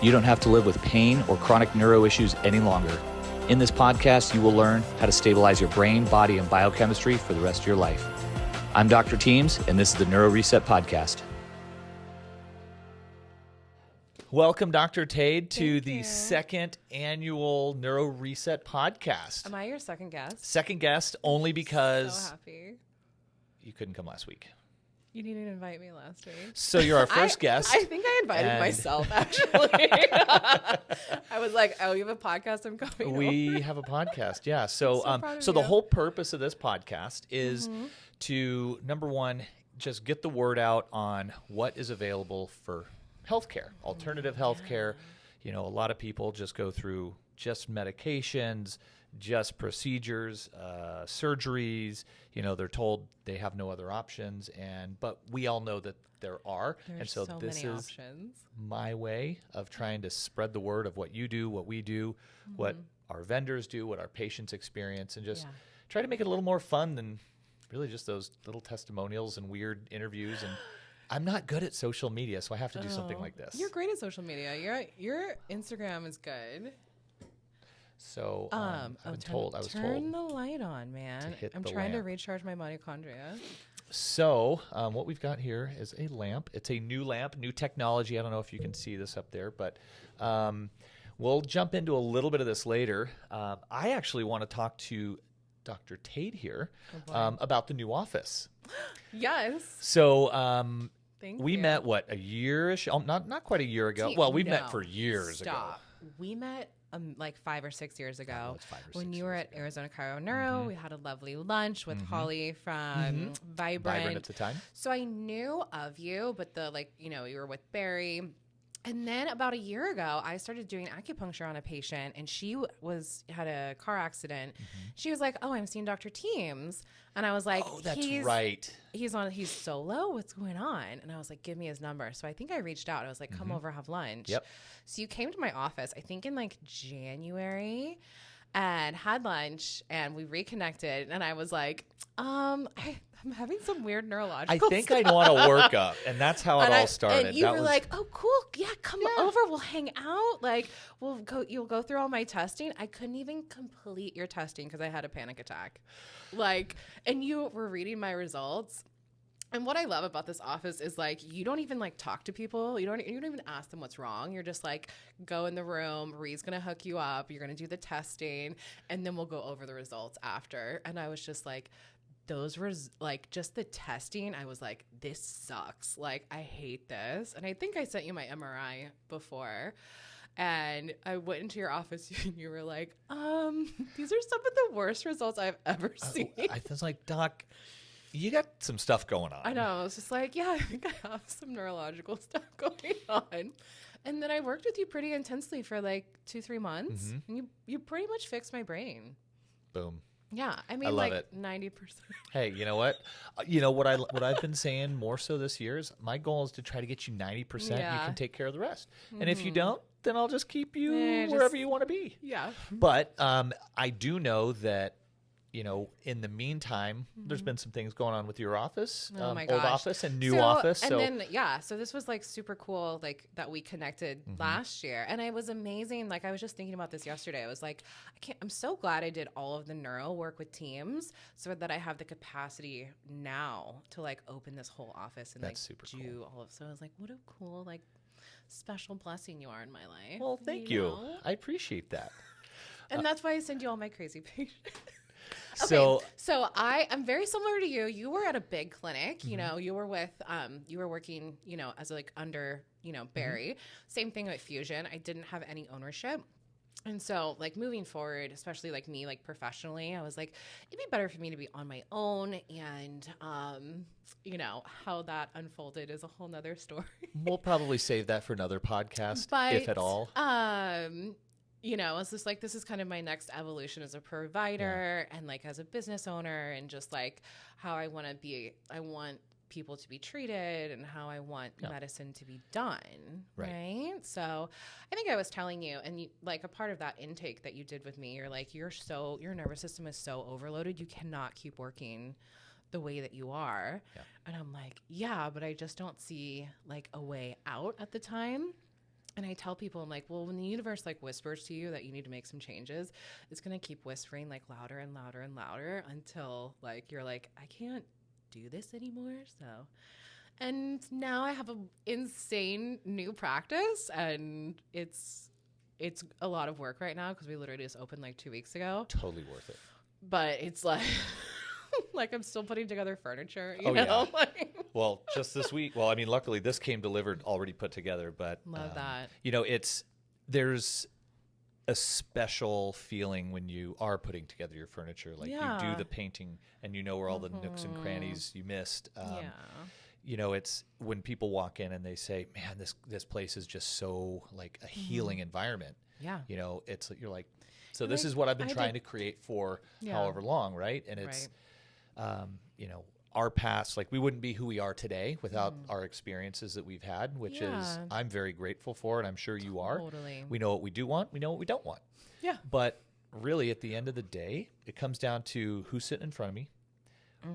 You don't have to live with pain or chronic neuro issues any longer. In this podcast, you will learn how to stabilize your brain, body, and biochemistry for the rest of your life. I'm Dr. Teams, and this is the NeuroReset Podcast. Welcome, Dr. Tade, to the second annual NeuroReset Podcast. Am I your second guest? Second guest, only because So happy. you couldn't come last week. You didn't invite me last week. So you're our first guest. I think I invited myself, actually. I was like, oh, you have a podcast? I'm coming We have a podcast, yeah. So so the whole purpose of this podcast is to, number one, just get the word out on what is available for healthcare, alternative healthcare. You know, a lot of people just go through just medications, just procedures, surgeries. You know, they're told they have no other options, but we all know that there are. There's so so this many is options. my way of trying to spread the word of what you do, what we do, what our vendors do, what our patients experience, and just try to make it a little more fun than really just those little testimonials and weird interviews. And I'm not good at social media, so I have to do something like this. You're great at social media. Your Instagram is good. So I was told. Turn the light on, man. I'm trying to recharge my mitochondria. So what we've got here is a lamp. It's a new lamp, new technology. I don't know if you can see this up there, but we'll jump into a little bit of this later. I actually want to talk to Dr. Tade here about the new office. Yes. So we you. met, a year-ish? Not quite a year ago. Well, we met for years ago. We met like 5 or 6 years ago it's 5 or 6 when you were at Arizona Chiro Neuro. We had a lovely lunch with Holly from Vibrant at the time. So I knew of you, but you were with Barry. And then about a year ago, I started doing acupuncture on a patient, and she had a car accident. She was like, "Oh, I'm seeing Dr. Teams," and I was like, "Oh, that's right. He's solo. What's going on?" And I was like, "Give me his number." So I think I reached out. I was like, "Come over, have lunch." Yep. So you came to my office, I think in like January, and had lunch, and we reconnected. And I was like, I'm having some weird neurological I think stuff. I'd want to work up, and that's how it all started. And you were like, "Oh, cool, yeah, come over, we'll hang out. Like, you'll go through all my testing." I couldn't even complete your testing because I had a panic attack. And you were reading my results. And what I love about this office is you don't even talk to people. You don't even ask them what's wrong. You're just go in the room. Ree's gonna hook you up. You're gonna do the testing, and then we'll go over the results after. And I was just those were just the testing. I was like, this sucks. I hate this. And I think I sent you my MRI before. And I went into your office and you were like, these are some of the worst results I've ever seen. I was like, "Doc, you got some stuff going on." I know. It's just I think I have some neurological stuff going on. And then I worked with you pretty intensely for 2-3 months. And you pretty much fixed my brain. Boom. Yeah, I mean, I love it. 90%. Hey, you know what? What I've been saying more so this year is my goal is to try to get you 90%. You can take care of the rest. And if you don't, then I'll just keep you wherever you want to be. Yeah. But I do know that, in the meantime, there's been some things going on with your office, Oh my old gosh. office and new office. And then, so this was super cool, that we connected last year. And it was amazing. I was just thinking about this yesterday. I was I'm so glad I did all of the neuro work with teams so that I have the capacity now to open this whole office and That's super do cool. all of. So I was like, what a cool, special blessing you are in my life. Well, thank you. I appreciate that. And that's why I send you all my crazy patients. So I'm very similar to you. You were at a big clinic, you were with, you were working, as under, Barry. Same thing with Fusion. I didn't have any ownership. And so moving forward, especially me, professionally, I was it'd be better for me to be on my own. And, how that unfolded is a whole nother story. We'll probably save that for another podcast, if at all. It's just this is kind of my next evolution as a provider and as a business owner, and just how I want to be. I want people to be treated and how I want medicine to be done. Right. So I think I was telling you, and you, a part of that intake that you did with me, you're your nervous system is so overloaded. You cannot keep working the way that you are. Yeah. And I'm like, yeah, but I just don't see a way out at the time. And I tell people, I'm like, well, when the universe like whispers to you that you need to make some changes, it's going to keep whispering like louder and louder and louder until like you're like, I can't do this anymore. So, and now I have an insane new practice, and it's a lot of work right now because we literally just opened like 2 weeks ago. Totally worth it. But it's like, like I'm still putting together furniture, you Oh, know? yeah. Well, just this week. Well, I mean, luckily this came delivered already put together, but Love that. You know, there's a special feeling when you are putting together your furniture. Like you do the painting and you know where all the nooks and crannies you missed. You know, it's when people walk in and they say, man, this place is just so like a healing environment. Yeah. You know, you're like, so this is what I've been trying to create for however long. Right. And it's, you know, our past, like we wouldn't be who we are today without our experiences that we've had, which is I'm very grateful for, and I'm sure you are. Totally. We know what we do want. We know what we don't want. Yeah. But really, at the end of the day, it comes down to who's sitting in front of me,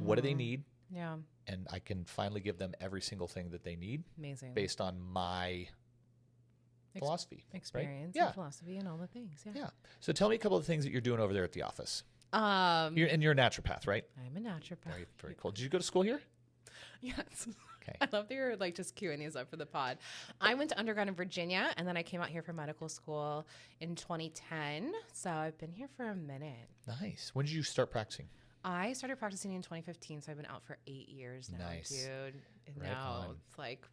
what do they need, and I can finally give them every single thing that they need. Amazing. Based on my philosophy, experience, right? and philosophy, and all the things. Yeah. So tell me a couple of things that you're doing over there at the office. You're a naturopath, right? I'm a naturopath. Very, very cool. Did you go to school here? Yes. Okay. I love that you're like just queuing these up for the pod. I went to undergrad in Virginia, and then I came out here for medical school in 2010. So I've been here for a minute. Nice. When did you start practicing? I started practicing in 2015, so I've been out for 8 years now, dude. And Right now on. it's like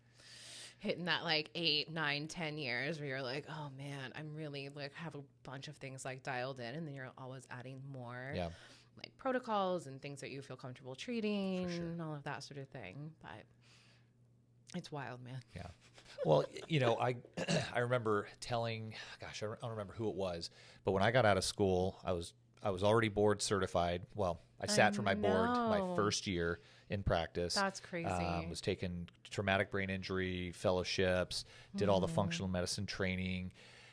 hitting that like 8, 9, 10 years where you're like, oh man, I'm really like have a bunch of things like dialed in, and then you're always adding more like protocols and things that you feel comfortable treating and all of that sort of thing. But it's wild, man. Yeah. Well, you know, I remember telling, gosh, I don't remember who it was, but when I got out of school, I was already board certified. Well, I sat for my board my first year in practice. That's crazy. Was taking traumatic brain injury fellowships, did all the functional medicine training.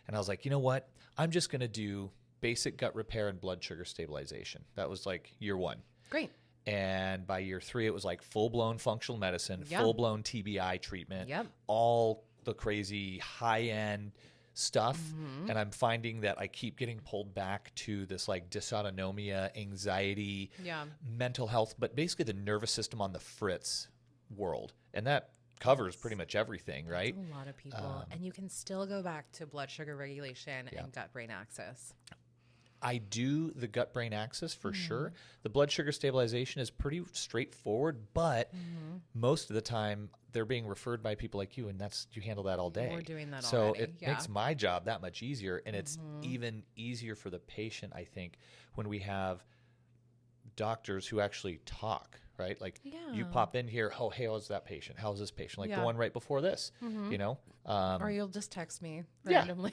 And I was like, you know what? I'm just going to do basic gut repair and blood sugar stabilization. That was like year 1. Great. And by year 3, it was like full-blown functional medicine, full-blown TBI treatment, all the crazy high-end stuff. And I'm finding that I keep getting pulled back to this like dysautonomia, anxiety, mental health, but basically the nervous system on the fritz world. And that covers pretty much everything, right? That's a lot of people. And you can still go back to blood sugar regulation and gut-brain axis. I do the gut-brain axis for sure. The blood sugar stabilization is pretty straightforward, but most of the time they're being referred by people like you, and you handle that all day. We're doing that so already. it makes my job that much easier, and it's even easier for the patient, I think, when we have doctors who actually talk, right? Like you pop in here, oh, hey, how's that patient? How's this patient? Like the one right before this, you know? Or you'll just text me randomly.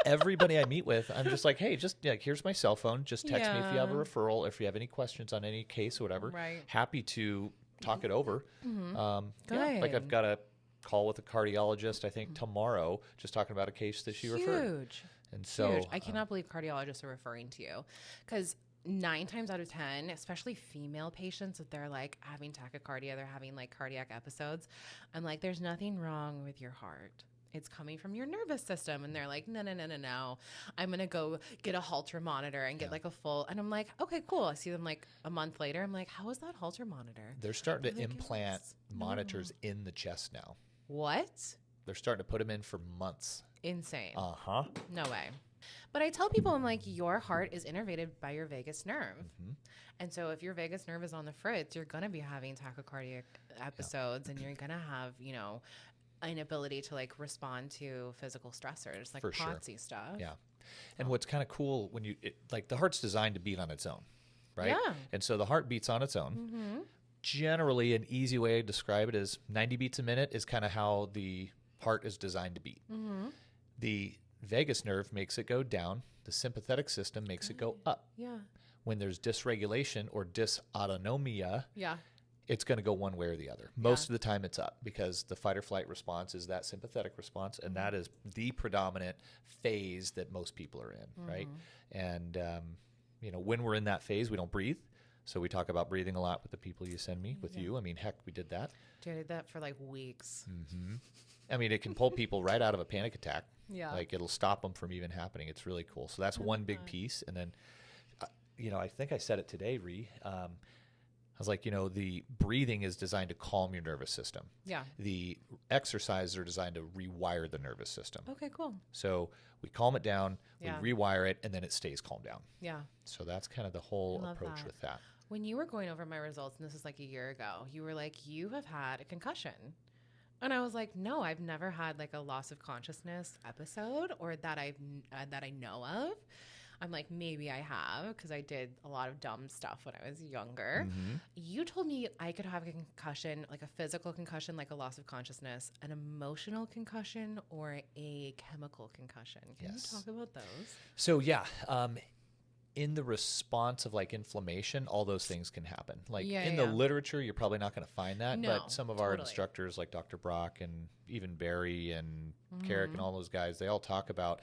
Everybody I meet with, I'm just like, hey, just like, here's my cell phone. Just text me if you have a referral, if you have any questions on any case or whatever. Right. Happy to talk it over. Like I've got a call with a cardiologist, I think tomorrow, just talking about a case that she referred. Huge. And so Huge. I cannot believe cardiologists are referring to you, because 9 times out of 10, especially female patients, if they're like having tachycardia, they're having like cardiac episodes, I'm like, there's nothing wrong with your heart. It's coming from your nervous system. And they're like, no. I'm going to go get a Holter monitor and get like a full. And I'm like, okay, cool. I see them like a month later. I'm like, how is that Holter monitor? They're starting to implant monitors in the chest now. What? They're starting to put them in for months. Insane. Uh-huh. No way. But I tell people, I'm like, your heart is innervated by your vagus nerve. And so if your vagus nerve is on the fritz, you're going to be having tachycardic episodes and you're going to have, you know, inability to like respond to physical stressors like POTS stuff. Yeah. And what's kind of cool when like the heart's designed to beat on its own, right? Yeah. And so the heart beats on its own. Generally, an easy way to describe it is 90 beats a minute is kind of how the heart is designed to beat. The vagus nerve makes it go down. The sympathetic system makes it go up. Yeah. When there's dysregulation or dysautonomia, it's going to go one way or the other. Most of the time it's up, because the fight or flight response is that sympathetic response, and that is the predominant phase that most people are in, right? And, you know, when we're in that phase, we don't breathe. So we talk about breathing a lot with the people you send me, with you. I mean, heck, we did that. Dude, I did that for like weeks. I mean, it can pull people right out of a panic attack. Yeah. Like it'll stop them from even happening. It's really cool. So that's one big piece. And then, I think I said it today, Ree. I was like, the breathing is designed to calm your nervous system. Yeah. The exercises are designed to rewire the nervous system. Okay, cool. So we calm it down, we rewire it, and then it stays calmed down. Yeah. So that's kind of the whole approach with that. When you were going over my results, and this is like a year ago, you were like, you have had a concussion. And I was like, no, I've never had like a loss of consciousness episode or that I know of. I'm like, maybe I have because I did a lot of dumb stuff when I was younger. Mm-hmm. You told me I could have a concussion, like a physical concussion, like a loss of consciousness, an emotional concussion, or a chemical concussion. Can you talk about those? So, in the response of like inflammation, all those things can happen. Like the literature, you're probably not going to find that. But some of our instructors like Dr. Brock and even Barry and Carrick and all those guys, they all talk about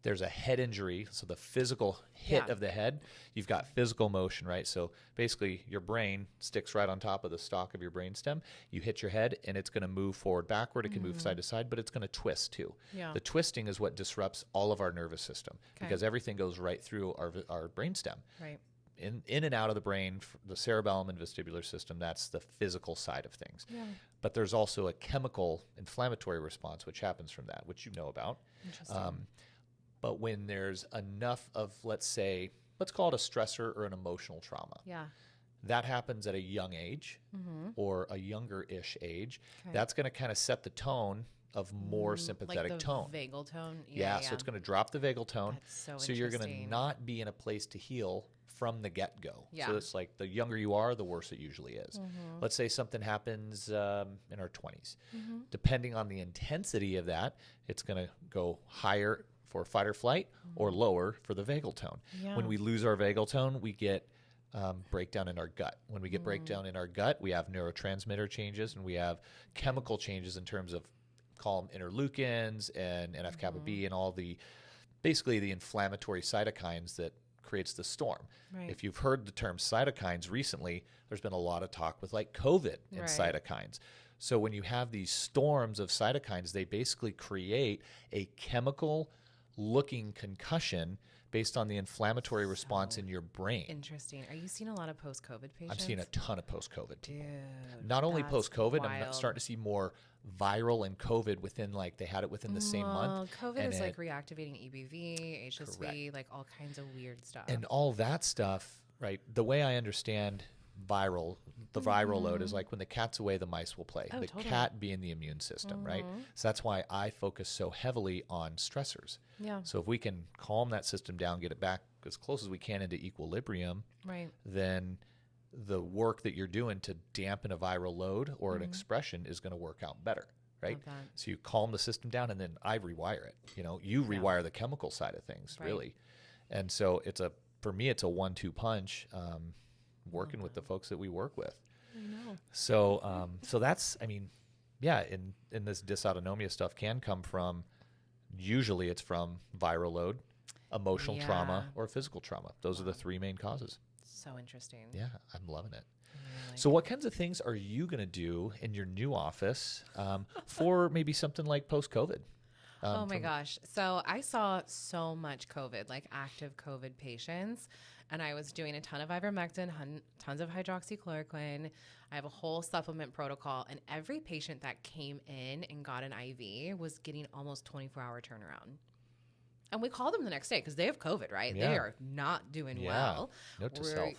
there's a head injury. So the physical hit of the head, you've got physical motion, right? So basically your brain sticks right on top of the stalk of your brainstem. You hit your head and it's going to move forward, backward. It can move side to side, but it's going to twist too. Yeah. The twisting is what disrupts all of our nervous system because everything goes right through our brainstem. Right. In and out of the brain, the cerebellum and vestibular system, that's the physical side of things. Yeah. But there's also a chemical inflammatory response which happens from that, which you know about. Interesting. But when there's enough of, let's call it a stressor or an emotional trauma. Yeah. That happens at a young age or a younger-ish age. Okay. That's going to kind of set the tone of more sympathetic like the tone. Vagal tone? Yeah, so it's going to drop the vagal tone. That's so you're going to not be in a place to heal from the get-go. Yeah. So it's like the younger you are, the worse it usually is. Mm-hmm. Let's say something happens in our 20s. Mm-hmm. Depending on the intensity of that, it's going to go higher for fight or flight or lower for the vagal tone. Yeah. When we lose our vagal tone, we get breakdown in our gut. When we get breakdown in our gut, we have neurotransmitter changes and we have chemical changes in terms of call them interleukins and NF-kappa B and all basically the inflammatory cytokines that creates the storm. Right. If you've heard the term cytokines recently, there's been a lot of talk with like COVID and cytokines. So when you have these storms of cytokines, they basically create a chemical looking concussion based on the inflammatory response in your brain. Interesting. Are you seeing a lot of post-COVID patients? I'm seeing a ton of post-COVID people. Not only post-COVID, wild. I'm starting to see more viral and COVID they had it within the same month. COVID is like reactivating EBV, HSV, like all kinds of weird stuff. And all that stuff, right? The way I understand viral load is like when the cat's away, the mice will play. The cat being the immune system, right? So that's why I focus so heavily on stressors. Yeah. So if we can calm that system down, get it back as close as we can into equilibrium, then the work that you're doing to dampen a viral load or an expression is going to work out better, right? So you calm the system down and then I rewire it. You rewire the chemical side of things, really. And so for me, it's a 1-2 punch. Working with the folks that we work with. I know. So that's, in this dysautonomia stuff can come from, usually it's from viral load, emotional trauma, or physical trauma. Those are the three main causes. So interesting. Yeah, I'm loving it. So what kinds of things are you going to do in your new office for maybe something like post-COVID? Oh my gosh. So I saw so much COVID, like active COVID patients. And I was doing a ton of ivermectin, tons of hydroxychloroquine. I have a whole supplement protocol. And every patient that came in and got an IV was getting almost 24-hour turnaround. And we call them the next day because they have COVID, right? Yeah. They are not doing well. Note to self.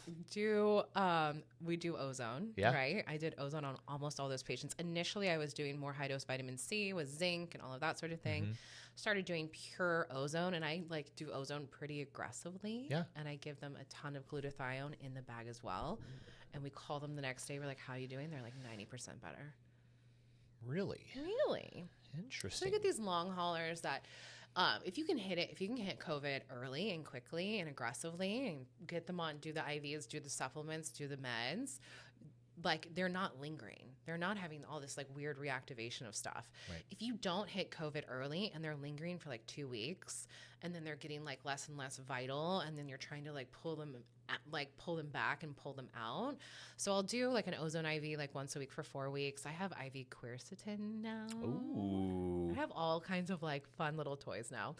We do ozone, right? I did ozone on almost all those patients. Initially, I was doing more high-dose vitamin C with zinc and all of that sort of thing. Started doing pure ozone, and I do ozone pretty aggressively. Yeah. And I give them a ton of glutathione in the bag as well. And we call them the next day. We're like, how are you doing? They're like 90% better. Really? Interesting. So you get these long haulers that if you can hit COVID early and quickly and aggressively and get them on, do the IVs, do the supplements, do the meds, like they're not lingering. They're not having all this like weird reactivation of stuff. Right. If you don't hit COVID early and they're lingering for like 2 weeks and then they're getting like less and less vital and then you're trying to like pull them like pull them back and pull them out. So I'll do like an ozone IV like once a week for 4 weeks. I have IV quercetin now. Ooh. I have all kinds of like fun little toys now.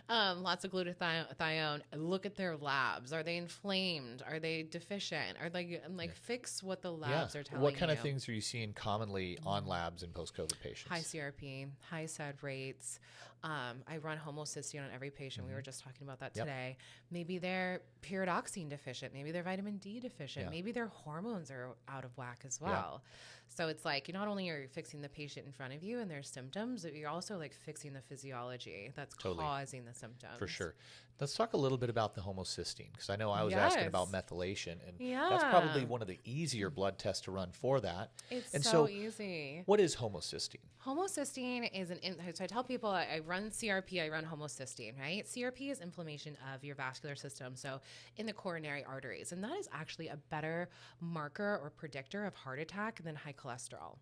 Lots of glutathione. Look at their labs. Are they inflamed? Are they deficient? Are they fix what the labs are telling you. What kind of things are you seeing commonly on labs in post-COVID patients? High CRP, high SED rates. I run homocysteine on every patient. We were just talking about that today. Maybe they're pyridoxine deficient. Maybe they're vitamin D deficient. Maybe their hormones are out of whack as well. So it's like you not only are fixing the patient in front of you and their symptoms, but you're also like fixing the physiology that's causing the symptoms. For sure. Let's talk a little bit about the homocysteine, because I know I was asking about methylation, and that's probably one of the easier blood tests to run for that. It's so easy. What is homocysteine? Homocysteine is so I tell people I run CRP, I run homocysteine, right? CRP is inflammation of your vascular system, so in the coronary arteries, and that is actually a better marker or predictor of heart attack than high cholesterol.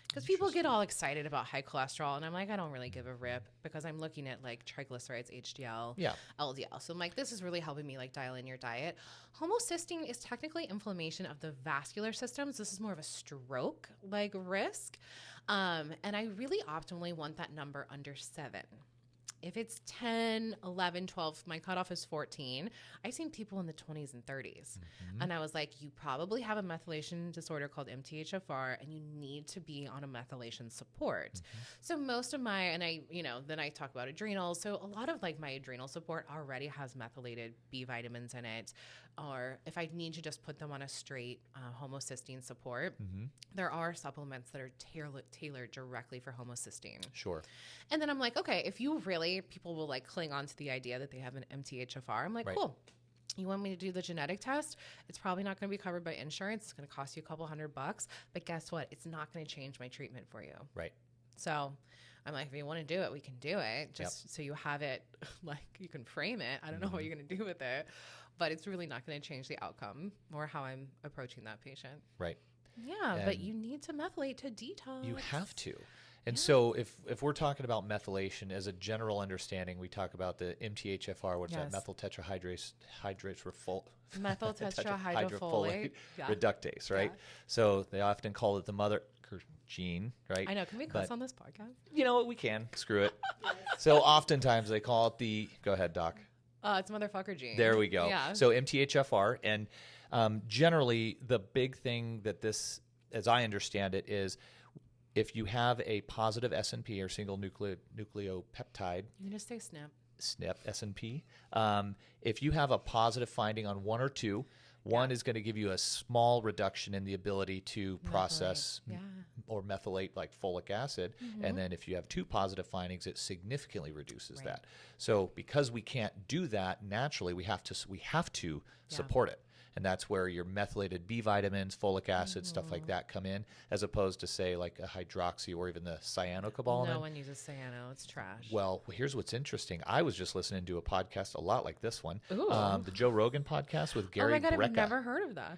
Because people get all excited about high cholesterol, and I'm like, I don't really give a rip, because I'm looking at like triglycerides, HDL, LDL. So I'm like, this is really helping me like dial in your diet. Homocysteine is technically inflammation of the vascular systems. This is more of a stroke like risk. And I really optimally want that number under 7. If it's 10, 11, 12, my cutoff is 14. I've seen people in the 20s and 30s. And I was like, you probably have a methylation disorder called MTHFR, and you need to be on a methylation support. So most of then I talk about adrenals. So a lot of like my adrenal support already has methylated B vitamins in it. Or if I need to just put them on a straight homocysteine support, there are supplements that are tailored directly for homocysteine. Sure. And then I'm like, okay, if you really, people will like cling on to the idea that they have an MTHFR. I'm like, cool. You want me to do the genetic test? It's probably not going to be covered by insurance. It's going to cost you a couple $100, but guess what? It's not going to change my treatment for you. Right. So I'm like, if you want to do it, we can do it. Just so you have it, like you can frame it. I don't know what you're going to do with it, but it's really not going to change the outcome or how I'm approaching that patient. Right. Yeah, but you need to methylate to detox. You have to. And so if we're talking about methylation as a general understanding, we talk about the MTHFR, what's that? Methyl tetrahydrofolate reductase, right? Yeah. So they often call it the mother gene, right? I know. Can we cuss on this podcast? You know what? We can. Screw it. So oftentimes they call it the, go ahead, Doc. It's motherfucker gene. There we go. Yeah. So MTHFR, and generally the big thing that this, as I understand it, is if you have a positive SNP or single nucleopeptide. You can just say SNP. SNP. If you have a positive finding on 1 or 2, one is going to give you a small reduction in the ability to process or methylate like folic acid. And then if you have 2 positive findings, it significantly reduces that. So because we can't do that naturally, we have to support it. And that's where your methylated B vitamins, folic acid, stuff like that come in, as opposed to, say, like a hydroxy or even the cyanocobalamin. No one uses cyano. It's trash. Well, here's what's interesting. I was just listening to a podcast a lot like this one, the Joe Rogan podcast with Gary Brecka. Oh, my God, I've never heard of that.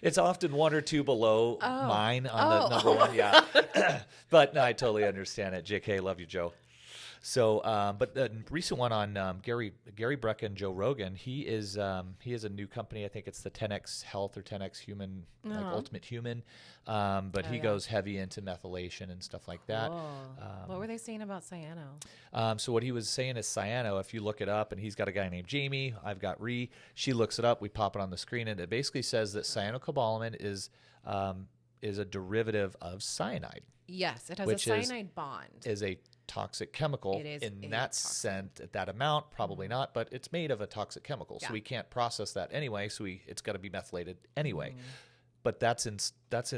It's often 1 or 2 below mine on the number 1. Yeah. But no, I totally understand it. JK, love you, Joe. So, but the recent one on Gary Brecka and Joe Rogan, he has a new company. I think it's the 10X Health or 10X Human, like Ultimate Human. But he goes heavy into methylation and stuff like that. What were they saying about cyano? So what he was saying is cyano, if you look it up, and he's got a guy named Jamie, I've got Ree. She looks it up. We pop it on the screen, and it basically says that cyanocobalamin is a derivative of cyanide. Yes, it has a cyanide bond. Is a toxic chemical. It is in that scent at that amount, probably not, but it's made of a toxic chemical, so we can't process that anyway. So it's got to be methylated anyway. But that's in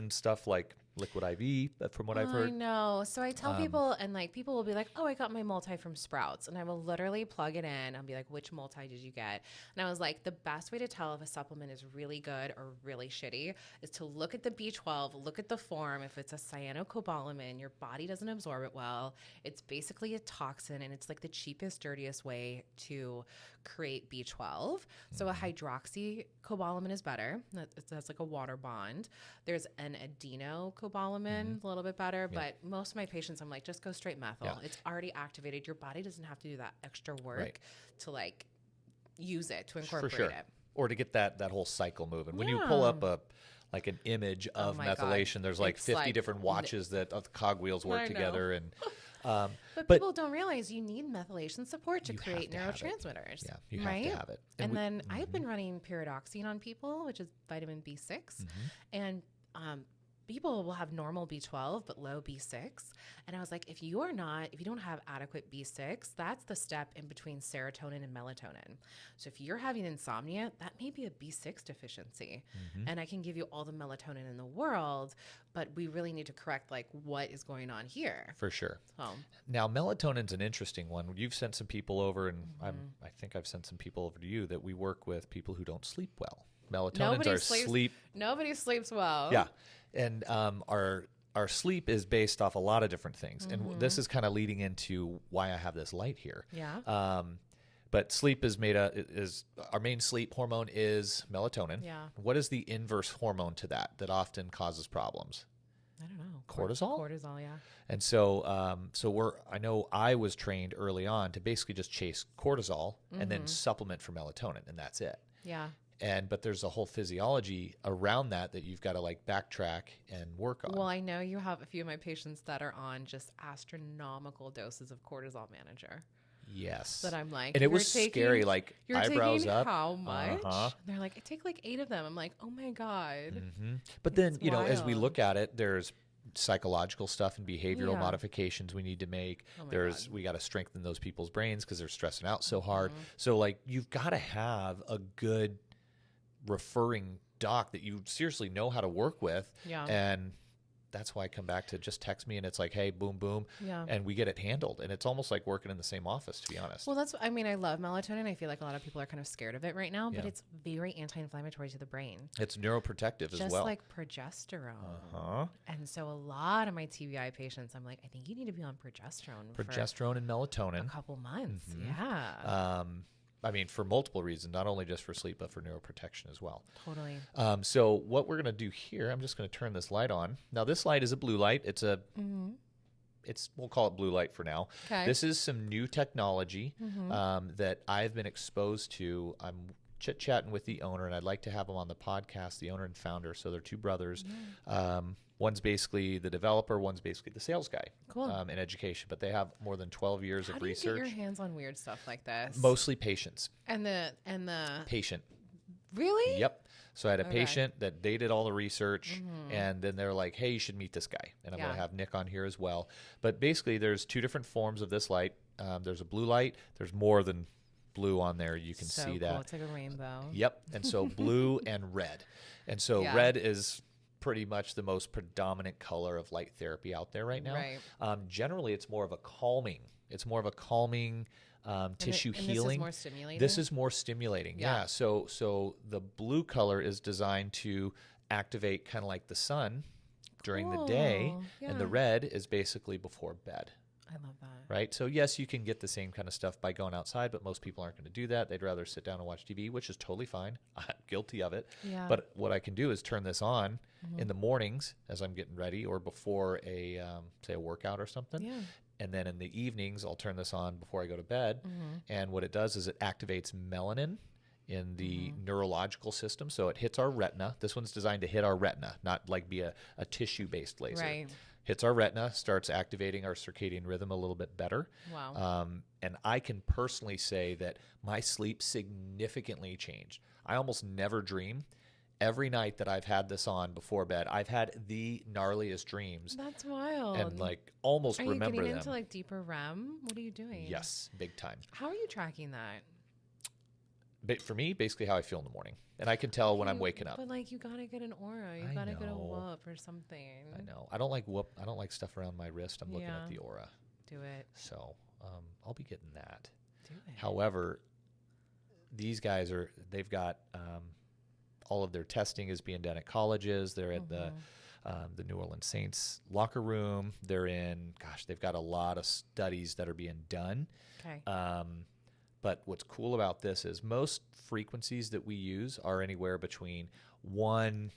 stuff like liquid IV, from what I've heard. I know. So I tell people, and like people will be like, "Oh, I got my multi from Sprouts," and I will literally plug it in. I'll be like, "Which multi did you get?" And I was like, the best way to tell if a supplement is really good or really shitty is to look at the B12, look at the form. If it's a cyanocobalamin, your body doesn't absorb it well. It's basically a toxin, and it's like the cheapest, dirtiest way to create B12. So a hydroxycobalamin is better. That's like a water bond. There's an adenocobalamin, a little bit better, but most of my patients, I'm like, just go straight methyl. It's already activated. Your body doesn't have to do that extra work to like use it to incorporate For sure. it. Or to get that whole cycle moving. When you Yeah. pull up like an image of my God. methylation, there's like It's 50 like different watches that of the cogwheels work I know. together. And But people don't realize you need methylation support to You have create to have it. neurotransmitters. Yeah, you have right? to have it. And then I've been running pyridoxine on people, which is vitamin B6. And people will have normal B12 but low B6. And I was like, if you don't have adequate B6, that's the step in between serotonin and melatonin. So if you're having insomnia, that may be a B6 deficiency. And I can give you all the melatonin in the world, but we really need to correct like what is going on here. For sure. So Now, melatonin's an interesting one. You've sent some people over, and I think I've sent some people over to you that we work with people who don't sleep well. Melatonin's our sleep. Nobody sleeps well. Yeah. And our sleep is based off a lot of different things. And this is kind of leading into why I have this light here. Yeah. But sleep is our main sleep hormone is melatonin. Yeah. What is the inverse hormone to that often causes problems? I don't know. Cortisol? Cortisol, yeah. And so I know I was trained early on to basically just chase cortisol and then supplement for melatonin, and that's it. Yeah. But there's a whole physiology around that you've got to like backtrack and work on. Well, I know you have a few of my patients that are on just astronomical doses of cortisol manager. Yes. That I'm like, and it was scary, like you're eyebrows taking up. How much? Uh-huh. And they're like, I take like 8 of them. I'm like, oh my God. But then, It's as we wild. look at it, there's psychological stuff and behavioral Yeah. modifications we need to make. Oh my God. We got to strengthen those people's brains because they're stressing out so hard. So like you've got to have a good referring doc that you seriously know how to work with. Yeah. And that's why I come back to just text me and it's like, hey, boom, boom. Yeah. And we get it handled. And it's almost like working in the same office, to be honest. Well, I love melatonin. I feel like a lot of people are kind of scared of it right now, but Yeah. it's very anti-inflammatory to the brain. It's neuroprotective as Just well. like progesterone. Uh-huh. And so a lot of my TBI patients, I'm like, I think you need to be on progesterone Progesterone and for melatonin. a couple months. Yeah. For multiple reasons, not only just for sleep, but for neuroprotection as well. Totally. So what we're going to do here, I'm just going to turn this light on. Now, this light is a blue light. We'll call it blue light for now. Okay. This is some new technology that I've been exposed to. I'm chit-chatting with the owner, and I'd like to have him on the podcast, the owner and founder. So they're two brothers. One's basically the developer, one's basically the sales guy in education. But they have more than 12 years How of do you research. get your hands on weird stuff like this? Mostly patients. And the Patient. really? Yep. So I had a Okay. patient that they did all the research, and then they're like, hey, you should meet this guy. And I'm going to have Nick on here as well. But basically, there's two different forms of this light. There's a blue light. There's more than blue on there. You can So see cool. that. It's like a rainbow. Yep. And so blue and red. And so Yeah. red is pretty much the most predominant color of light therapy out there right now. Right. Generally, it's more of a calming. It's more of a calming tissue and healing. This is more stimulating. This is more stimulating. Yeah. So the blue color is designed to activate kind of like the sun during the day, Cool. and the Yeah. red is basically before bed. I love that. Right. So yes, you can get the same kind of stuff by going outside, but most people aren't going to do that. They'd rather sit down and watch TV, which is totally fine. I'm guilty of it. Yeah. But what I can do is turn this on in the mornings as I'm getting ready, or before say a workout or something. Yeah. And then in the evenings, I'll turn this on before I go to bed. And what it does is it activates melanin in the neurological system. So it hits our retina. This one's designed to hit our retina, not like be a tissue-based laser. Right. Hits our retina, starts activating our circadian rhythm a little bit better. Wow. And I can personally say that my sleep significantly changed. I almost never dream. Every night that I've had this on before bed, I've had the gnarliest dreams That's wild. and like almost are you remember getting them. into like deeper REM? What are you doing? Yes, big time. How are you tracking that? But for me, basically how I feel in the morning. And I can tell when I'm waking up. But like you gotta get an aura. You I gotta get a know. whoop or something. I know. I don't like I don't like stuff around my wrist. I'm looking Yeah. at the aura. Do it. So I'll be getting that. Do it. However, these guys they've got all of their testing is being done at colleges. They're at the New Orleans Saints locker room. They're they've got a lot of studies that are being done. Okay. But what's cool about this is most frequencies that we use are anywhere between 1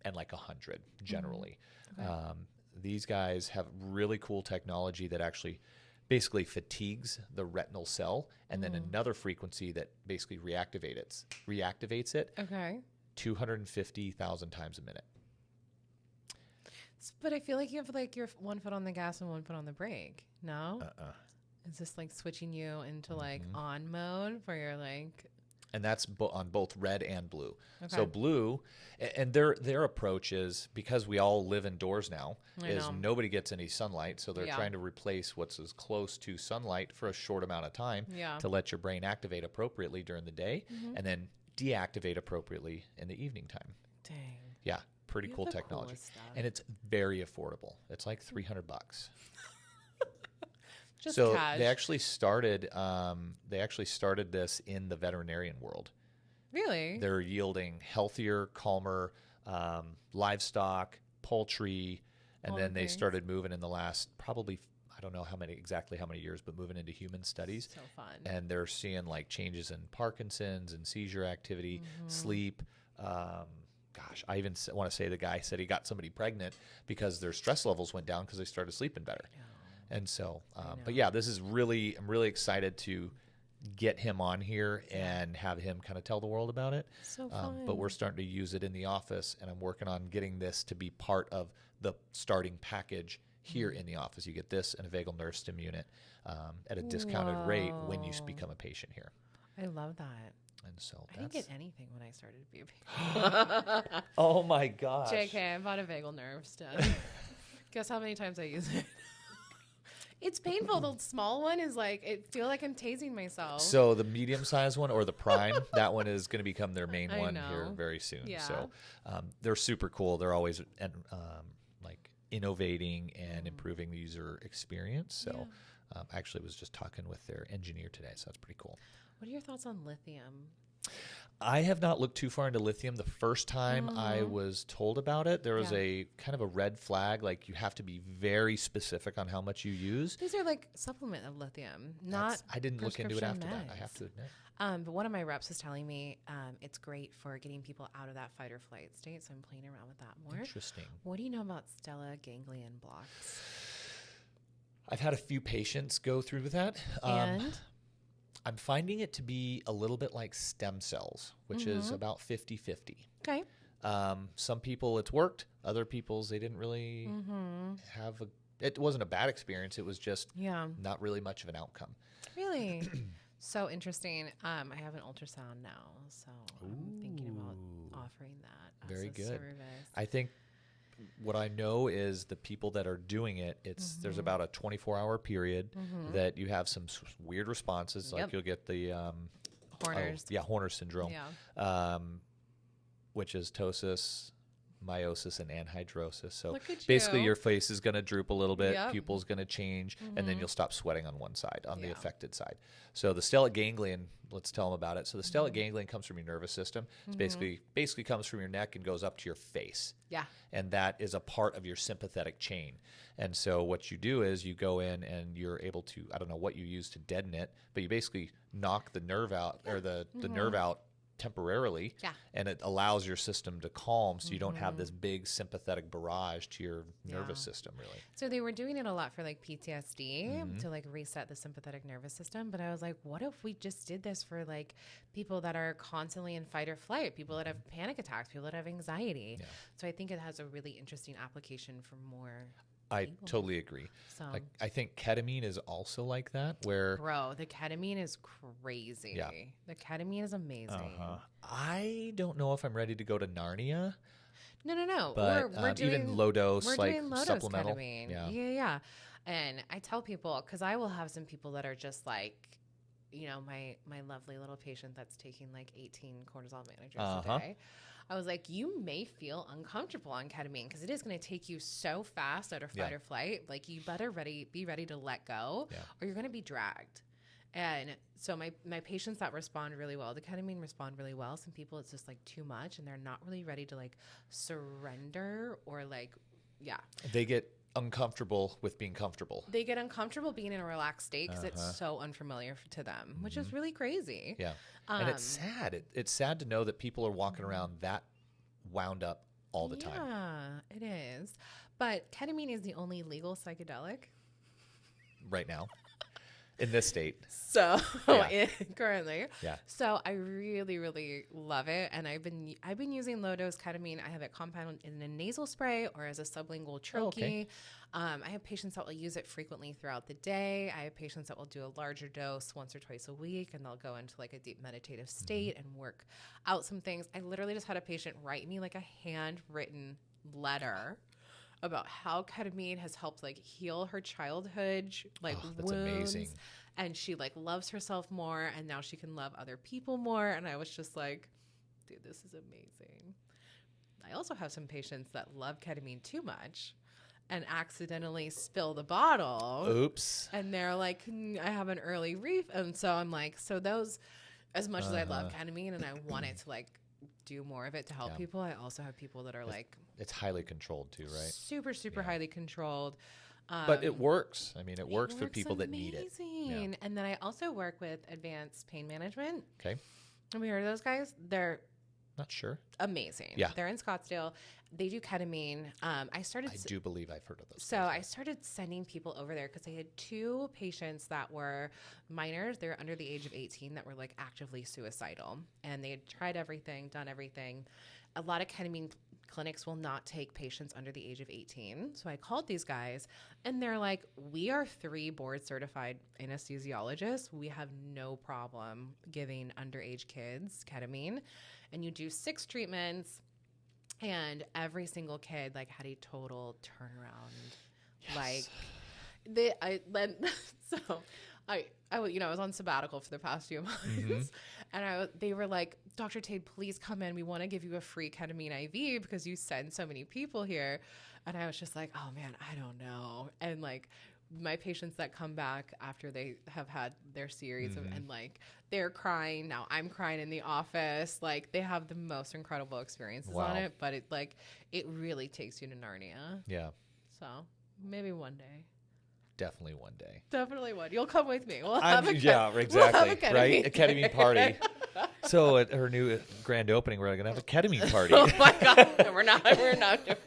and like 100 generally. Okay. These guys have really cool technology that actually basically fatigues the retinal cell, and then another frequency that basically reactivates it Okay. 250,000 times a minute. But I feel like you have like your one foot on the gas and one foot on the brake. No? Is this like switching you into like on mode for your like... And that's on both red and blue. Okay. So blue, and their approach is, because we all live indoors now, nobody gets any sunlight. So they're trying to replace what's as close to sunlight for a short amount of time to let your brain activate appropriately during the day and then deactivate appropriately in the evening time. Dang. Yeah, pretty cool technology. And it's very affordable. It's like $300. Just so cash. they actually started this in the veterinarian world. Really? They're yielding healthier, calmer livestock, poultry, and then they started moving in the last probably, I don't know exactly how many years, but moving into human studies. So fun. And they're seeing like changes in Parkinson's and seizure activity, sleep. Gosh, I even want to say the guy said he got somebody pregnant because their stress levels went down because they started sleeping better. And so, but yeah, I'm really excited to get him on here and have him kind of tell the world about it. So fun. But we're starting to use it in the office, and I'm working on getting this to be part of the starting package here in the office. You get this and a vagal nerve stim unit at a discounted rate when you become a patient here. I love that. And so I didn't get anything when I started to be a patient. Oh my gosh. JK, I bought a vagal nerve stim. Guess how many times I use it? It's painful. The small one is like, I feel like I'm tasing myself. So the medium-sized one or the Prime, that one is going to become their main one here very soon. Yeah. So they're super cool. They're always like innovating and improving the user experience. So I actually was just talking with their engineer today, so that's pretty cool. What are your thoughts on lithium? I have not looked too far into lithium. The first time I was told about it, there was a kind of a red flag. Like, you have to be very specific on how much you use. These are like supplement of lithium, I didn't look into it after that, I have to admit. But one of my reps was telling me it's great for getting people out of that fight or flight state. So I'm playing around with that more. Interesting. What do you know about stellate ganglion blocks? I've had a few patients go through with that. And? I'm finding it to be a little bit like stem cells, which is about 50-50. Okay. Some people it's worked. Other people's they didn't really have it wasn't a bad experience. It was just not really much of an outcome. Really? So interesting. I have an ultrasound now, so I'm thinking about offering that as Very a good. service. I think what I know is the people that are doing it, there's about a 24-hour period that you have some weird responses. Like you'll get the Horner's. Horner syndrome, which is ptosis, meiosis, and anhidrosis. So basically your face is going to droop a little bit, pupil's going to change, and then you'll stop sweating on one side, on the affected side. So the stellate ganglion, let's tell them about it. So the stellate ganglion comes from your nervous system. It's basically comes from your neck and goes up to your face. Yeah. And that is a part of your sympathetic chain. And so what you do is you go in and you're able to, I don't know what you use to deaden it, but you basically knock the nerve out or the nerve out temporarily, and it allows your system to calm, so you don't have this big sympathetic barrage to your nervous system, really. So they were doing it a lot for like PTSD to like reset the sympathetic nervous system, but I was like, what if we just did this for like people that are constantly in fight or flight, people that have panic attacks, people that have anxiety? So I think it has a really interesting application for more I totally agree. So like, I think ketamine is also like that, where bro, the ketamine is crazy. Yeah. The ketamine is amazing. I don't know if I'm ready to go to Narnia. No. But we're doing, even low dose, like doing low supplemental. Dose ketamine. Yeah. And I tell people, because I will have some people that are just like, you know, my lovely little patient that's taking like 18 cortisol managers a day. I was like, you may feel uncomfortable on ketamine because it is going to take you so fast out of fight or flight. Like, you better be ready to let go or you're going to be dragged. And so my patients that respond really well, the ketamine respond really well. Some people, it's just like too much and they're not really ready to like surrender or like, They get uncomfortable with being comfortable. They get uncomfortable being in a relaxed state because it's so unfamiliar to them, which is really crazy. Yeah. And it's sad. It's sad to know that people are walking around that wound up all the time. Yeah, it is. But ketamine is the only legal psychedelic. Right now. In this state. So Yeah. currently, Yeah. so I really, really love it, and I've been using low dose ketamine. I have it compounded in a nasal spray or as a sublingual troche. Oh, okay. I have patients that will use it frequently throughout the day. I have patients that will do a larger dose once or twice a week, and they'll go into like a deep meditative state and work out some things. I literally just had a patient write me like a handwritten letter about how ketamine has helped like heal her childhood like That's wounds, amazing. and she like loves herself more, and now she can love other people more. And I was just like, dude, this is amazing. I also have some patients that love ketamine too much and accidentally spill the bottle. Oops. And they're like, I have an early reef. And so I'm like, so those, as much as I love ketamine and I want it to like do more of it to help people, I also have people that are like, It's highly controlled too, right? super, super highly controlled. But it works. I mean, it works for people that need it. Amazing. And then I also work with advanced pain management. Okay. Have you heard of those guys? They're Not sure. amazing. Yeah. They're in Scottsdale. They do ketamine. I do believe I've heard of those. So I started sending people over there because I had 2 patients that were minors. They were under the age of 18 that were like actively suicidal. And they had tried everything, done everything. A lot of ketamine clinics will not take patients under the age of 18. So I called these guys and they're like, we are 3 board certified anesthesiologists. We have no problem giving underage kids ketamine. And you do 6 treatments. And every single kid like had a total turnaround. Yes. Like I was on sabbatical for the past few months, and they were like, Dr. Tade, please come in. We want to give you a free ketamine IV because you send so many people here. And I was just like, oh man, I don't know. And like my patients that come back after they have had their series and like they're crying. Now I'm crying in the office. Like they have the most incredible experiences on it, but it really takes you to Narnia. Yeah. So maybe one day. Definitely one day. Definitely one. You'll come with me. We'll have Exactly. we'll have a ketamine. Right? A ketamine party. So at her new grand opening, we're gonna have a ketamine party. Oh my God. No, we're not.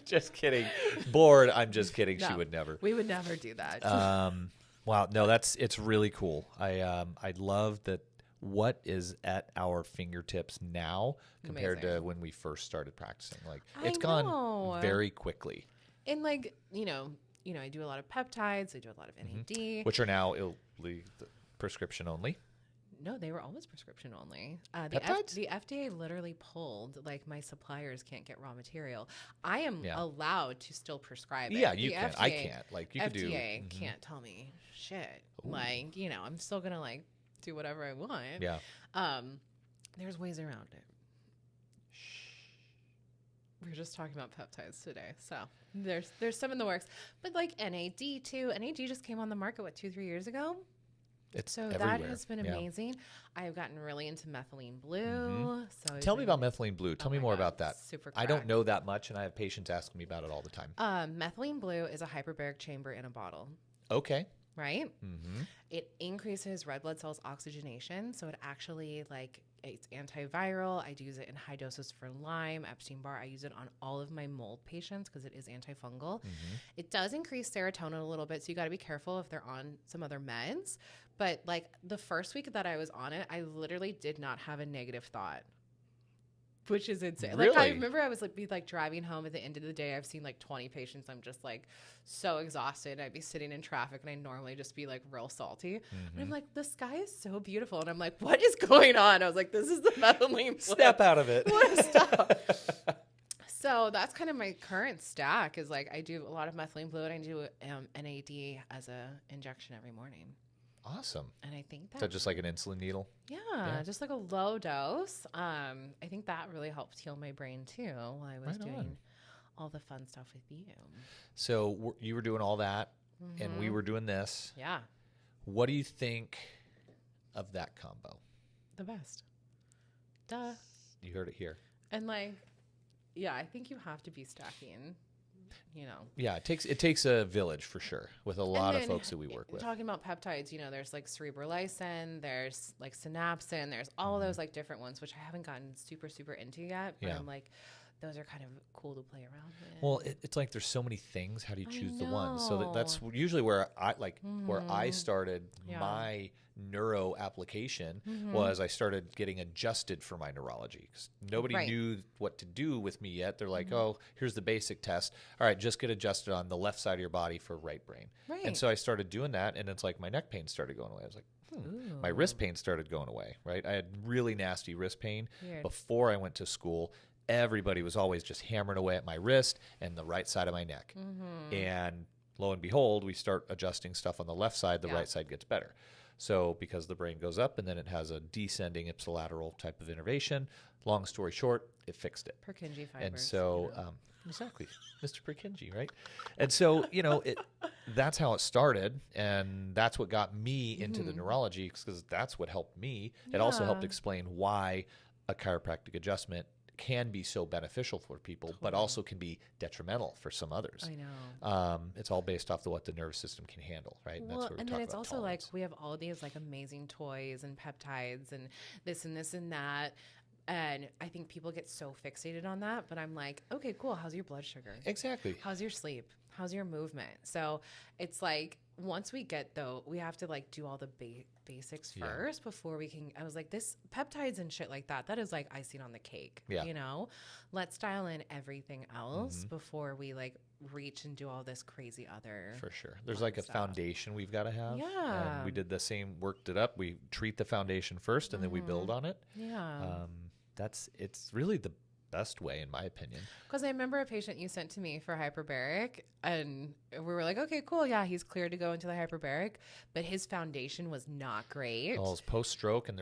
Just kidding. Bored. I'm just kidding. No, she would never. We would never do that. Wow. No, it's really cool. I love that what is at our fingertips now compared to when we first started practicing. Like it's gone very quickly. And like, I do a lot of peptides. I do a lot of NAD. Which are now prescription only. No, they were always prescription only. Peptides? The FDA literally pulled, like, my suppliers can't get raw material. I am allowed to still prescribe it. Yeah, you can. FDA, I can't. Like, you could do. FDA can't tell me shit. Ooh. Like, I'm still going to, like, do whatever I want. Yeah. There's ways around it. We were just talking about peptides today. So there's some in the works. But, like, NAD, too. NAD just came on the market, 2-3 years ago? So everywhere. That has been amazing. Yeah. I've gotten really into methylene blue. So tell me about methylene blue. Tell me more about that. Super crack. I don't know that much, and I have patients asking me about it all the time. Methylene blue is a hyperbaric chamber in a bottle. Okay. Right? Mm-hmm. It increases red blood cells oxygenation. So it actually, it's antiviral. I use it in high doses for Lyme, Epstein-Barr. I use it on all of my mold patients because it is antifungal. Mm-hmm. It does increase serotonin a little bit, so you got to be careful if they're on some other meds. But the first week that I was on it, I literally did not have a negative thought, which is insane. Really? I remember I was driving home at the end of the day. I've seen 20 patients. I'm just so exhausted. I'd be sitting in traffic and I normally just be real salty. Mm-hmm. And I'm like, the sky is so beautiful. And I'm like, what is going on? I was like, this is the methylene. Step out of it. Stop. So that's kind of my current stack is I do a lot of methylene blue and I do NAD as a injection every morning. Awesome. And I think so just like an insulin needle? Yeah, just a low dose. I think that really helped heal my brain too while I was doing all the fun stuff with you. So you were doing all that and we were doing this. Yeah. What do you think of that combo? The best. Duh. You heard it here. And I think you have to be stacking. Yeah, it takes a village for sure with a lot of folks that we work with. Talking about peptides, there's cerebrolysin, there's synapsin, there's all of those different ones, which I haven't gotten super, super into yet. But I'm those are kind of cool to play around with. Well, it's like there's so many things. How do you choose the one? So that's usually where I started my neuro application was I started getting adjusted for my neurology. 'Cause nobody knew what to do with me yet. They're like, oh, here's the basic test. All right, just get adjusted on the left side of your body for right brain. Right. And so I started doing that, and it's like my neck pain started going away. I was like, my wrist pain started going away, right? I had really nasty wrist pain before I went to school. Everybody was always just hammering away at my wrist and the right side of my neck. And lo and behold, we start adjusting stuff on the left side, the right side gets better. So because the brain goes up and then it has a descending ipsilateral type of innervation, long story short, it fixed it. Purkinje fibers. And so, exactly, Mr. Purkinje, right? And so, that's how it started. And that's what got me into the neurology, because that's what helped me. It also helped explain why a chiropractic adjustment can be so beneficial for people, but also can be detrimental for some others. I know. It's all based off of what the nervous system can handle, right? And Well, that's where we and talk then it's about also tolerance. like we have all these like amazing toys and peptides and this and that. And I think people get so fixated on that, but I'm like, okay, cool. How's your blood sugar? Exactly. How's your sleep? How's your movement? So it's like, once we get though, we have to like do all the basics first before we can. I was like, this peptides and shit like that is like icing on the cake. Yeah. Let's dial in everything else before we like reach and do all this crazy other. For sure. There's like a foundation we've got to have. Yeah. And we did the same, worked it up. We treat the foundation first and then we build on it. Yeah. It's really the best way, in my opinion. Because I remember a patient you sent to me for hyperbaric, and we were like, okay, cool. Yeah, he's cleared to go into the hyperbaric, but his foundation was not great. Well, it was post-stroke, and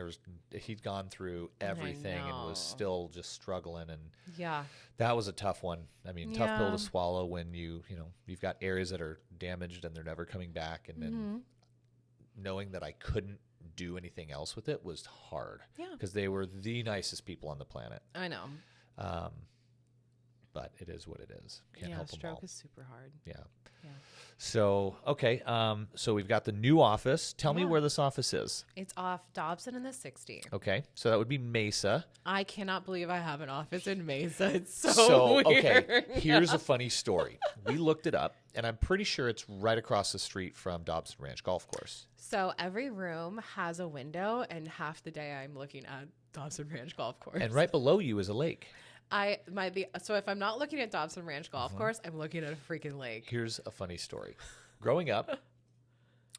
he'd gone through everything and was still just struggling. And that was a tough one. I mean, tough pill to swallow when you've got areas that are damaged and they're never coming back. And then knowing that I couldn't do anything else with it was hard. Yeah. Because they were the nicest people on the planet. I know. But it is what it is. Can't help them all. Stroke is super hard. Yeah. So, okay. So we've got the new office. Tell me where this office is. It's off Dobson in the 60. Okay. So that would be Mesa. I cannot believe I have an office in Mesa. It's so weird. Okay. Here's a funny story. We looked it up, and I'm pretty sure it's right across the street from Dobson Ranch Golf Course. So every room has a window, and half the day I'm looking at Dobson Ranch Golf Course. And right below you is a lake. So if I'm not looking at Dobson Ranch Golf Course, I'm looking at a freaking lake. Here's a funny story. Growing up,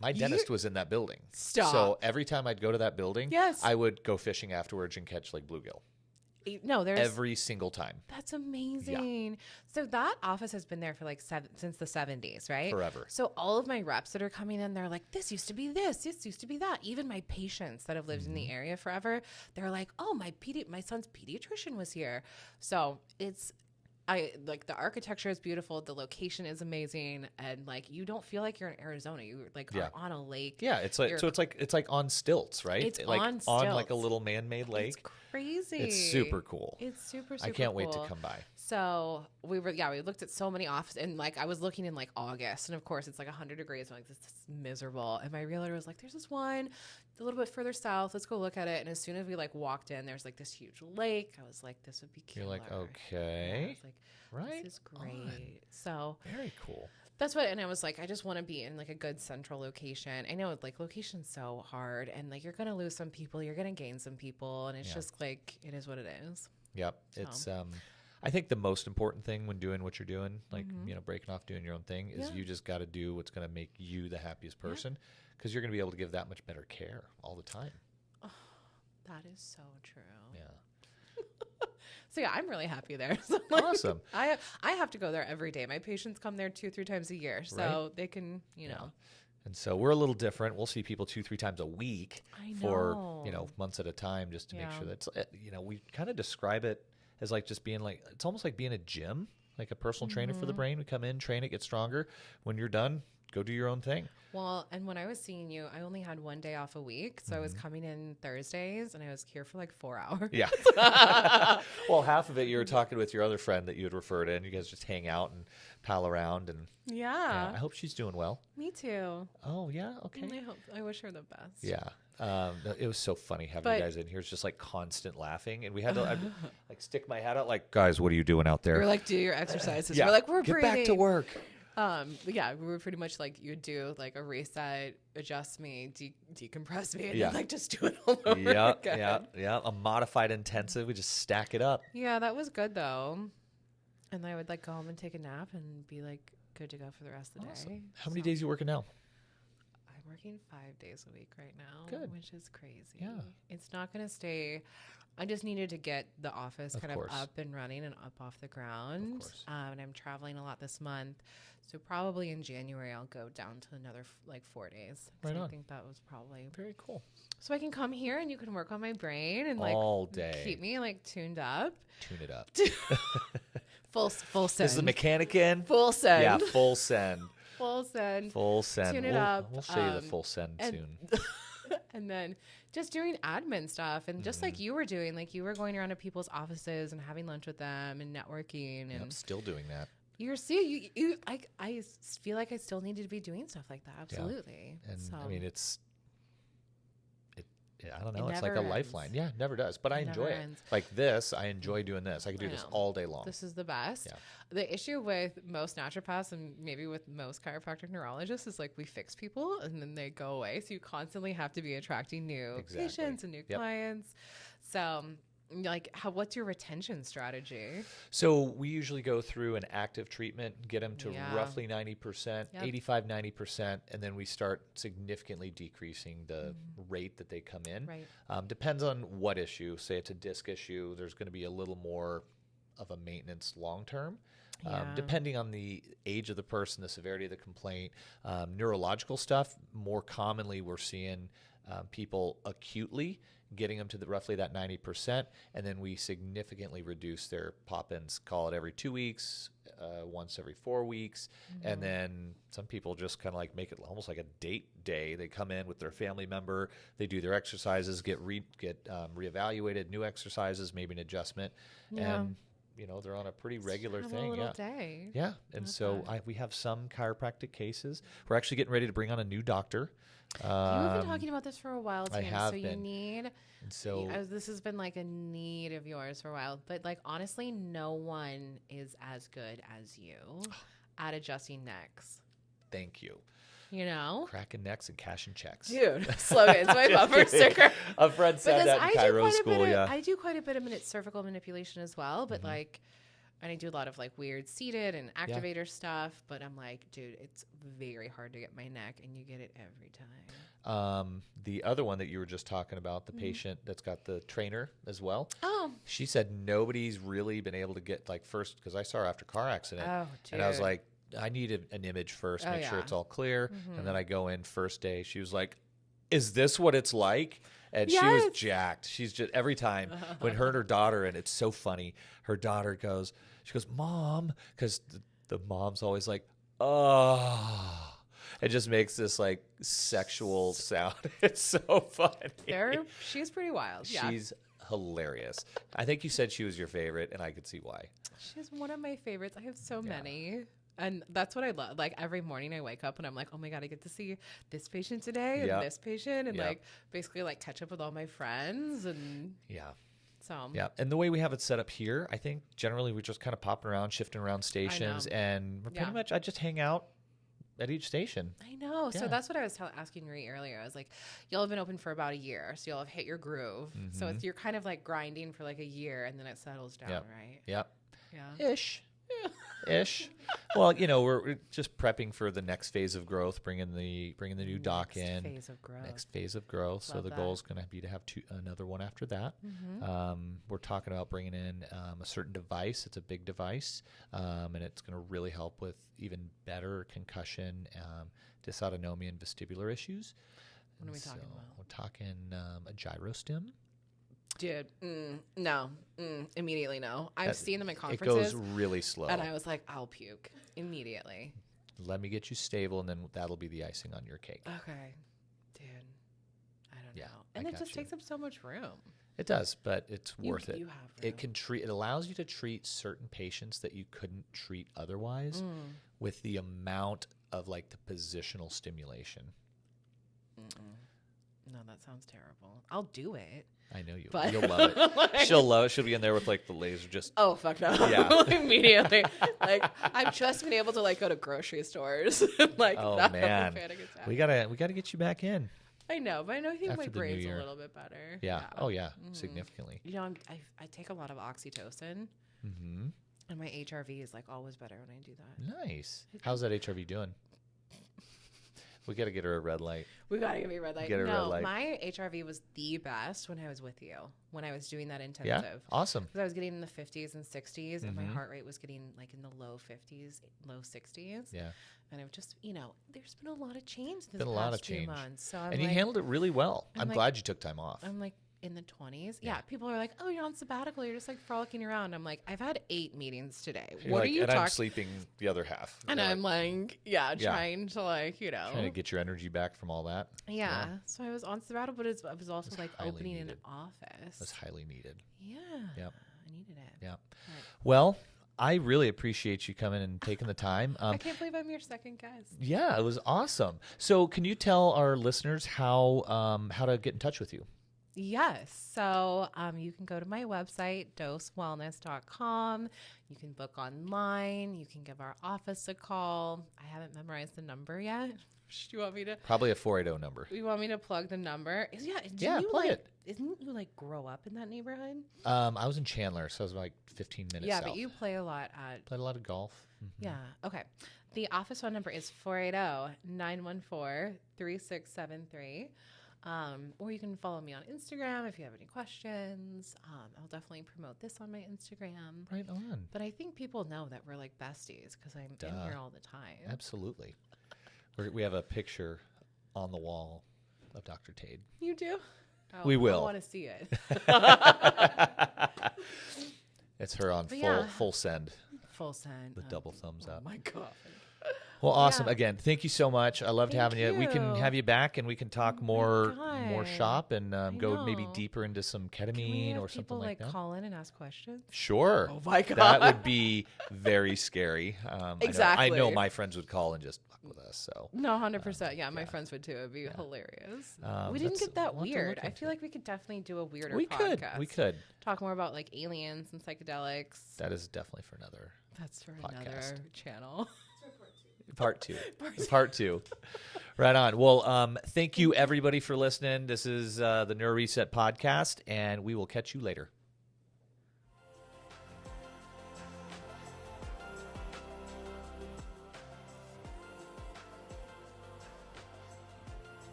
my dentist was in that building. Stop. So every time I'd go to that building, Yes. I would go fishing afterwards and catch like bluegill. No, there's every single time. That's amazing. Yeah. So that office has been there for like since the 70s, right? Forever. So all of my reps that are coming in, they're like, this used to be this used to be that. Even my patients that have lived in the area forever, they're like, oh, my son's pediatrician was here. So the architecture is beautiful, the location is amazing, and like you don't feel like you're in Arizona. You like are on a lake. Yeah, it's like on stilts, right? It's like on on stilts. like a little man-made lake. It's crazy. It's super cool. It's super I can't cool. wait to come by. So we looked at so many offices, and like I was looking in like August, and of course it's like 100 degrees. I'm like, this is miserable. And my realtor was like, there's this one a little bit further south. Let's go look at it. And as soon as we like walked in, there's like this huge lake. I was like, this would be killer. You're like, okay. Yeah, I was like, right? This is great. So very cool. That's what, and I was like, I just want to be in like a good central location. I know like location's so hard, and like you're going to lose some people, you're going to gain some people, and it's just like, it is what it is. Yep. It's, I think the most important thing when doing what you're doing, like, breaking off, doing your own thing, is you just got to do what's going to make you the happiest person, because you're going to be able to give that much better care all the time. Oh, that is so true. Yeah. So yeah, I'm really happy there. So like, awesome. I have to go there every day. My patients come there 2-3 times a year, so they can, know. And so we're a little different. We'll see people 2-3 times a week for, months at a time, just to make sure that's, we kind of describe it as like just being like, it's almost like being a gym, like a personal trainer for the brain. We come in, train it, get stronger. When you're done, go do your own thing. Well, and when I was seeing you, I only had one day off a week. So I was coming in Thursdays and I was here for like 4 hours. Yeah. Well, half of it you were talking with your other friend that you had referred in. You guys just hang out and pal around. And Yeah. I hope she's doing well. Me too. Oh, yeah? Okay. I wish her the best. Yeah. It was so funny having you guys in here. It's just like constant laughing. And we had to I'd, like stick my head out like, guys, what are you doing out there? We're like, do your exercises. Yeah. We're like, we're Get breathing. back to work. Yeah, we were pretty much like, you'd do like a reset, adjust me, decompress me, and Yeah. then like just do it all over again. Yeah. A modified intensive. We just stack it up. Yeah, that was good though. And then I would like go home and take a nap and be like good to go for the rest of the day. How many days are you working now? I'm working 5 days a week right now, Good. which is crazy. Yeah. It's not going to stay. I just needed to get the office kind course. of up and running and up off the ground. course. And I'm traveling a lot this month. So probably in January, I'll go down to another like 4 days. Right so on. I think that was probably Very cool. so I can come here and you can work on my brain and like All day. keep me like tuned up. Tune it up. Full send. Is the mechanic in? Full send. Yeah, full send. Full send. Full send. Tune it up. We'll show you the full send soon. And then just doing admin stuff and just like you were doing, like you were going around to people's offices and having lunch with them and networking and I'm still doing that. I feel like I still needed to be doing stuff like that. Absolutely. And So, I mean, I don't know. It It's like a never lifeline. ends. Yeah, it never does. But I It enjoy never it. ends. Like this, I enjoy doing this. I could do I this know. all day long. this is the best. Yeah. The issue with most naturopaths and maybe with most chiropractic neurologists is like we fix people and then they go away. So you constantly have to be attracting new Exactly. patients and new Yep. clients. So like what's your retention strategy? So we usually go through an active treatment, get them to Yeah. roughly 90%, Yep. 85, 90%, and then we start significantly decreasing the rate that they come in. Right. Depends on what issue. Say it's a disc issue, there's going to be a little more of a maintenance long term. Yeah. Depending on the age of the person, the severity of the complaint, neurological stuff, more commonly we're seeing people acutely getting them to roughly that 90%, and then we significantly reduce their pop-ins, call it every 2 weeks, once every 4 weeks, and then some people just kind of like make it almost like a date day. They come in with their family member, they do their exercises, get reevaluated, new exercises, maybe an adjustment, Yeah. and they're on a pretty regular Have a thing. little Yeah. day. Yeah, and so Okay. we have some chiropractic cases. We're actually getting ready to bring on a new doctor. You've been talking about this for a while, Tim. I have so you been. need. And so This has been like a need of yours for a while, but like honestly, no one is as good as you at adjusting necks. thank you. You know, Cracking necks and cashing checks. dude, slogans, my bumper sticker. A friend said that in Chiro school, yeah. I do quite a bit of cervical manipulation as well, but like, and I do a lot of like weird seated and activator stuff. But I'm like, dude, it's very hard to get my neck, and you get it every time. The other one that you were just talking about, the patient that's got the trainer as well. Oh, She said nobody's really been able to get like first, because I saw her after a car accident. Oh, and I was dude. like, I need an image first, Oh, make sure yeah. it's all clear. And then I go in first day. She was like, is this what it's like? And she was Yes. jacked. She's just every time when her and her daughter, and it's so funny, her daughter goes, she goes, Mom, because the mom's always like, oh. It just makes this like sexual sound. It's so funny. She's pretty wild. Yeah. She's hilarious. I think you said she was your favorite, and I could see why. She's one of my favorites. I have so many. And that's what I love. Like every morning I wake up and I'm like, oh my God, I get to see this patient today and Yep. this patient and Yep. like basically like catch up with all my friends. And Yeah. so, Yeah. And the way we have it set up here, I think generally we're just kind of popping around, shifting around stations, and we're pretty Yeah. much, I just hang out at each station. I know. So Yeah. that's what I was asking Marie earlier. I was like, you'll have been open for about a year. So you'll have hit your groove. So you're kind of like grinding for like a year and then it settles down, Yep. right? Yep. Yeah. Ish. Ish. Well, we're just prepping for the next phase of growth, bringing the new doc in. Phase of growth. Next phase of growth. So Love the that. goal is going to be to have another one after that. We're talking about bringing in a certain device. It's a big device, and it's going to really help with even better concussion, dysautonomia, and vestibular issues. What are we talking about? We're talking a gyrostim. Dude, no. Immediately no. I've seen them at It conferences. goes really slow. And I was like, I'll puke immediately. Let me get you stable, and then that'll be the icing on your cake. Okay. Dude, I don't know. I And it got just you. takes up so much room. It does, but it's worth it. You have It room. can treat. It allows you to treat certain patients that you couldn't treat otherwise with the amount of like the positional stimulation. No, that sounds terrible. I'll do it. I know you. But- You'll love it. Like- She'll love it. She'll be in there with like the laser just. Oh, fuck no. Yeah. Immediately. Like, I've just been able to like go to grocery stores. Like, Oh not have a man, panic attack. we gotta get you back in. I know, but I know I think After my the new brain's a year. little bit better. Yeah. Oh yeah, significantly. You know, I take a lot of oxytocin, Mm-hmm. and my HRV is like always better when I do that. Nice. How's that HRV doing? We got to get her a red light. We gotta give me a red light. Get a red light. My HRV was the best when I was with you, when I was doing that intensive. Yeah. Awesome. Because I was getting in the 50s and 60s, and my Mhm. heart rate was getting like in the low 50s, low 60s. Yeah. And I've just, there's been a lot of change this Been a lot past of few change. months. So And you handled it really well. I'm like- glad you took time off. I'm like in the 20s. Yeah. Yeah. People are like, oh, you're on sabbatical. You're just like frolicking around. I'm like, I've had 8 meetings today. You're What like, are you and I'm talking? sleeping the other half. And You're I'm like, Yeah. trying to like, trying to get your energy back from all that. Yeah. So I was on sabbatical, but I was also It's like highly opening needed. an office. That's highly needed. Yeah. Yep. I needed it. Yeah. But Well, I really appreciate you coming and taking the time. I can't believe I'm your second guest. Yeah, it was awesome. So, can you tell our listeners how to get in touch with you? Yes. So you can go to my website, dosewellness.com. You can book online. You can give our office a call. I haven't memorized the number yet. Do you want me to? Probably a 480 number. You want me to plug the number? Didn't Yeah, you, plug like, it. Didn't you like grow up in that neighborhood? I was in Chandler, so I was like 15 minutes Yeah, south. but you play a lot at. Played a lot of golf. Mhm. Yeah. Okay. The office phone number is 480-914-3673. Or you can follow me on Instagram if you have any questions. I'll definitely promote this on my Instagram. Right on. But I think people know that we're like besties because I'm in here all the time. Absolutely. We have a picture on the wall of Dr. Tade. You do? Oh, We will. I want to see it. It's her on But yeah. full send. Full send. The double thumbs up. Oh my God. Well, awesome. Yeah. Again, thank you so much. I loved Thank having you. We can you. have you back and we can talk more God. shop and go maybe know. deeper into some Can we ketamine have or something people like that. call in and ask questions? Sure. Oh my God. That would be very scary. I know Exactly. my friends would call and just fuck with us. So No, 100%. Yeah, my friends would too. It'd be hilarious. We didn't that's get that a lot to weird. look I into. feel like we could definitely do a weirder we podcast. could. Talk more about like aliens and psychedelics. That is definitely for another That's for podcast. another channel. part two. Part two. Right on. Well, thank you everybody for listening. This is the NeuroReset Podcast, and we will catch you later.